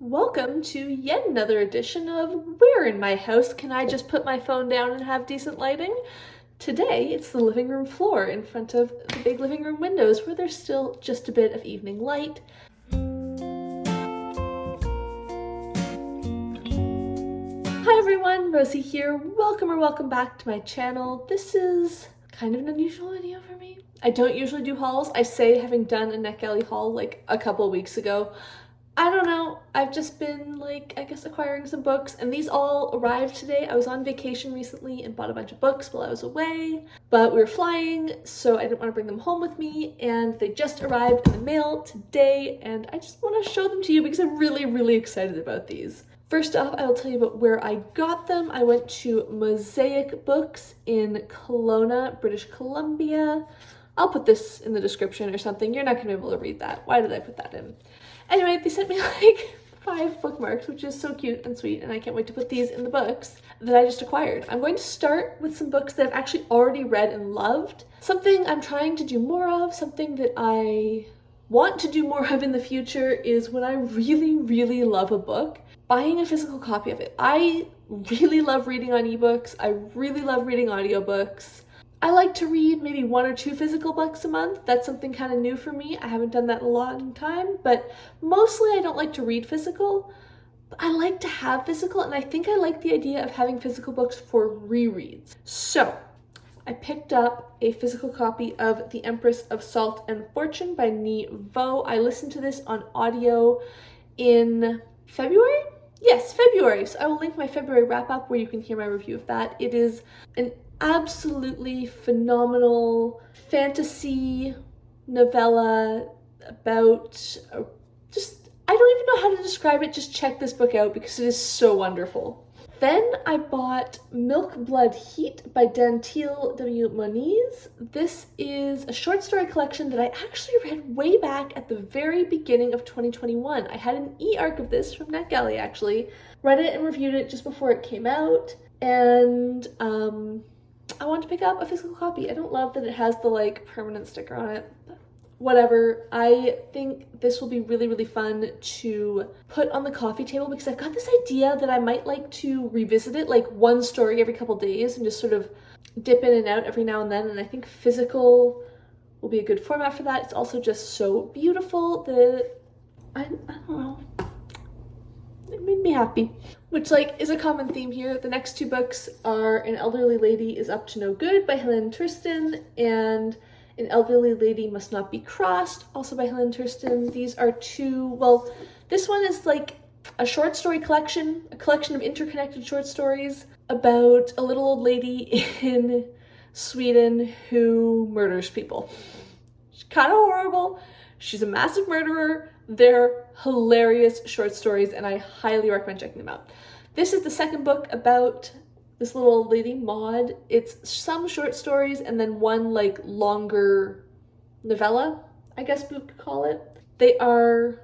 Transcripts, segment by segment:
Welcome to yet another edition of Where in My House Can I Just Put My Phone Down and Have Decent Lighting? Today, it's the living room floor in front of the big living room windows where there's still just a bit of evening light. Hi everyone, Rosie here. Welcome back to my channel. This is kind of an unusual video for me. I don't usually do hauls. I say having done a NetGalley haul like a couple weeks ago. I don't know, I've just been acquiring some books, and these all arrived today. I was on vacation recently and bought a bunch of books while I was away, but we were flying, so I didn't want to bring them home with me, and they just arrived in the mail today, and I just want to show them to you because I'm really excited about these. First off, I will tell you about where I got them. I went to Mosaic Books in Kelowna, British Columbia. I'll put this in the description or something. You're not going to be able to read that. Why did I put that in? Anyway, they sent me like 5 bookmarks, which is so cute and sweet, and I can't wait to put these in the books that I just acquired. I'm going to start with some books that I've actually already read and loved. Something I'm trying to do more of, something that I want to do more of in the future is when I really love a book, buying a physical copy of it. I really love reading on ebooks. I really love reading audiobooks. I like to read maybe 1 or 2 physical books a month. That's something kind of new for me. I haven't done that in a long time, but mostly I don't like to read physical. But I like to have physical, and I think I like the idea of having physical books for rereads. So I picked up a physical copy of The Empress of Salt and Fortune by Nghi. I listened to this on audio in February? Yes, February. So I will link my February wrap-up where you can hear my review of that. It is an absolutely phenomenal fantasy novella about I don't even know how to describe it. Just check this book out because it is so wonderful. Then I bought Milk Blood Heat by Dantiel W. Moniz. This is a short story collection that I actually read way back at the very beginning of 2021. I had an e-arc of this from NetGalley actually. Read it and reviewed it just before it came out, and I want to pick up a physical copy. I don't love that it has the permanent sticker on it, but whatever. I think this will be really fun to put on the coffee table because I've got this idea that I might like to revisit it, like one story every couple days, and just sort of dip in and out every now and then, and I think physical will be a good format for that. It's also just so beautiful that I don't know. It made me happy. Which is a common theme here. The next 2 books are An Elderly Lady is Up to No Good by Helene and Tursten, and An Elderly Lady Must Not Be Crossed, also by Helene and Tursten. These are 2, well, this one is a short story collection, a collection of interconnected short stories about a little old lady in Sweden who murders people. She's kind of horrible. She's a massive murderer. They're hilarious short stories, and I highly recommend checking them out. This is the second book about this little old lady, Maud. It's some short stories and then one longer novella, I guess we could call it. They are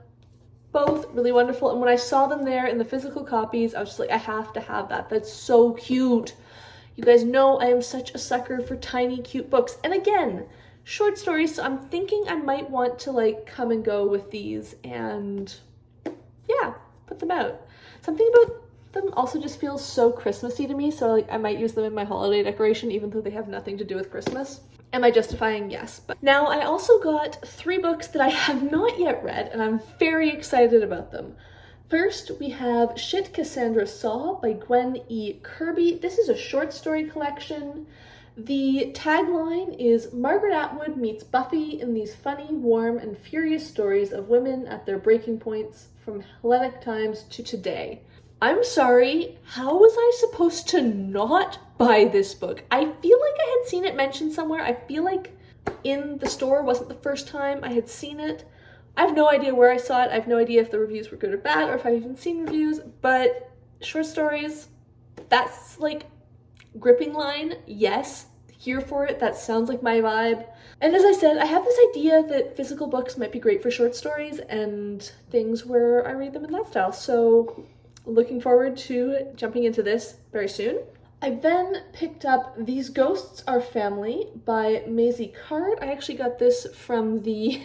both really wonderful, and when I saw them there in the physical copies, I was just like, I have to have that. That's so cute. You guys know I am such a sucker for tiny, cute books. And again, short stories, so I'm thinking I might want to come and go with these and yeah, put them out. Something about them also just feels so Christmassy to me, so I might use them in my holiday decoration even though they have nothing to do with Christmas. Am I justifying? Yes. But now I also got 3 books that I have not yet read, and I'm very excited about them. First, we have Shit Cassandra Saw by Gwen E. Kirby. This is a short story collection. The tagline is Margaret Atwood meets Buffy in these funny, warm, and furious stories of women at their breaking points from Hellenic times to today. I'm sorry, how was I supposed to not buy this book? I feel like I had seen it mentioned somewhere. I feel like in the store wasn't the first time I had seen it. I have no idea where I saw it. I have no idea if the reviews were good or bad or if I've even seen reviews, but short stories, that's gripping line, yes, here for it. That sounds like my vibe. And as I said, I have this idea that physical books might be great for short stories and things where I read them in that style. So looking forward to jumping into this very soon. I then picked up These Ghosts Are Family by Maisy. I actually got this from the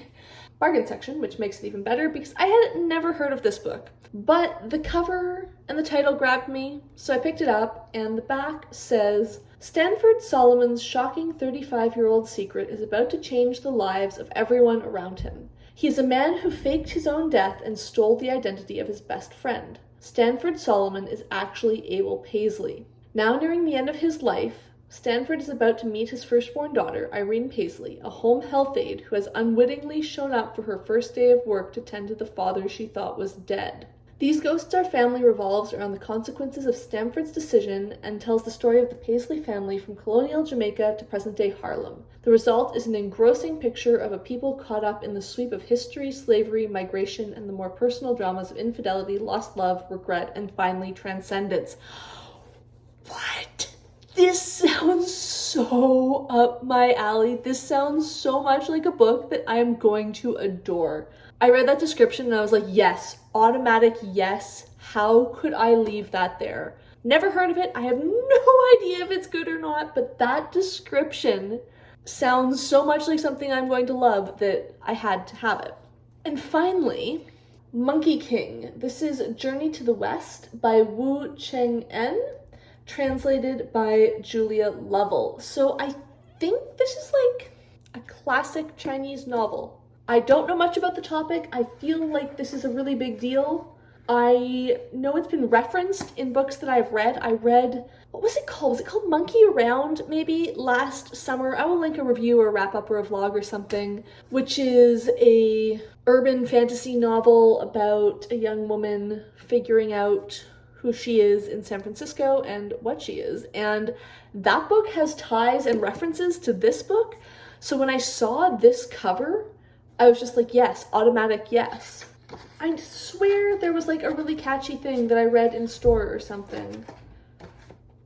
bargain section, which makes it even better because I had never heard of this book. But the cover and the title grabbed me, so I picked it up, and the back says, Stanford Solomon's shocking 35-year-old secret is about to change the lives of everyone around him. He is a man who faked his own death and stole the identity of his best friend. Stanford Solomon is actually Abel Paisley. Now nearing the end of his life, Stanford is about to meet his firstborn daughter, Irene Paisley, a home health aide who has unwittingly shown up for her first day of work to tend to the father she thought was dead. These Ghosts Our Family revolves around the consequences of Stanford's decision and tells the story of the Paisley family from colonial Jamaica to present-day Harlem. The result is an engrossing picture of a people caught up in the sweep of history, slavery, migration, and the more personal dramas of infidelity, lost love, regret, and finally transcendence. What? This sounds so up my alley. This sounds so much like a book that I am going to adore. I read that description and I was like, yes, automatic yes. How could I leave that there? Never heard of it. I have no idea if it's good or not, but that description sounds so much like something I'm going to love that I had to have it. And finally, Monkey King. This is Journey to the West by Cheng'En, translated by Julia Lovell. So I think this is like a classic Chinese novel. I don't know much about the topic. I feel like this is a really big deal. I know it's been referenced in books that I've read. I read, what was it called? Was it called Monkey Around maybe last summer? I will link a review or a wrap-up or a vlog or something, which is a urban fantasy novel about a young woman figuring out who she is in San Francisco and what she is. And that book has ties and references to this book. So when I saw this cover, I was just like, yes, automatic yes. I swear there was like a really catchy thing that I read in store or something.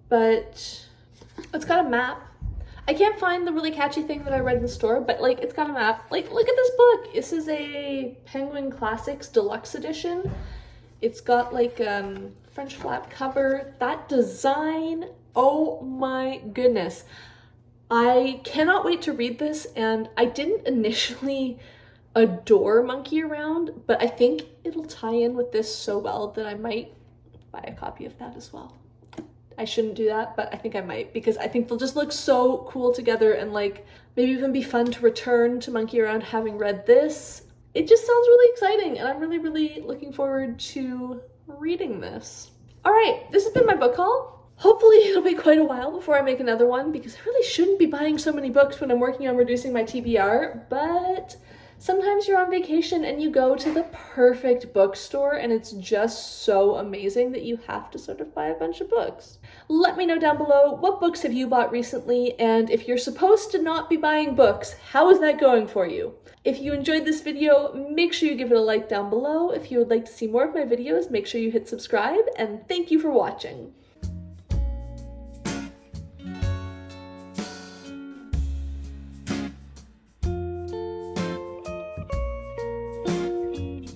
But it's got a map. I can't find the really catchy thing that I read in store, but like it's got a map. Like, look at this book. This is a Penguin Classics Deluxe Edition. It's got like French flap cover. That design, oh my goodness. I cannot wait to read this, and I didn't initially adore Monkey Around, but I think it'll tie in with this so well that I might buy a copy of that as well. I shouldn't do that, but I think I might, because I think they'll just look so cool together, and like maybe even be fun to return to Monkey Around having read this. It just sounds really exciting, and I'm really, really looking forward to reading this. All right, this has been my book haul. Hopefully it'll be quite a while before I make another one, because I really shouldn't be buying so many books when I'm working on reducing my TBR, but sometimes you're on vacation and you go to the perfect bookstore and it's just so amazing that you have to sort of buy a bunch of books. Let me know down below, what books have you bought recently, and if you're supposed to not be buying books, how is that going for you? If you enjoyed this video, make sure you give it a like down below. If you would like to see more of my videos, make sure you hit subscribe, and thank you for watching.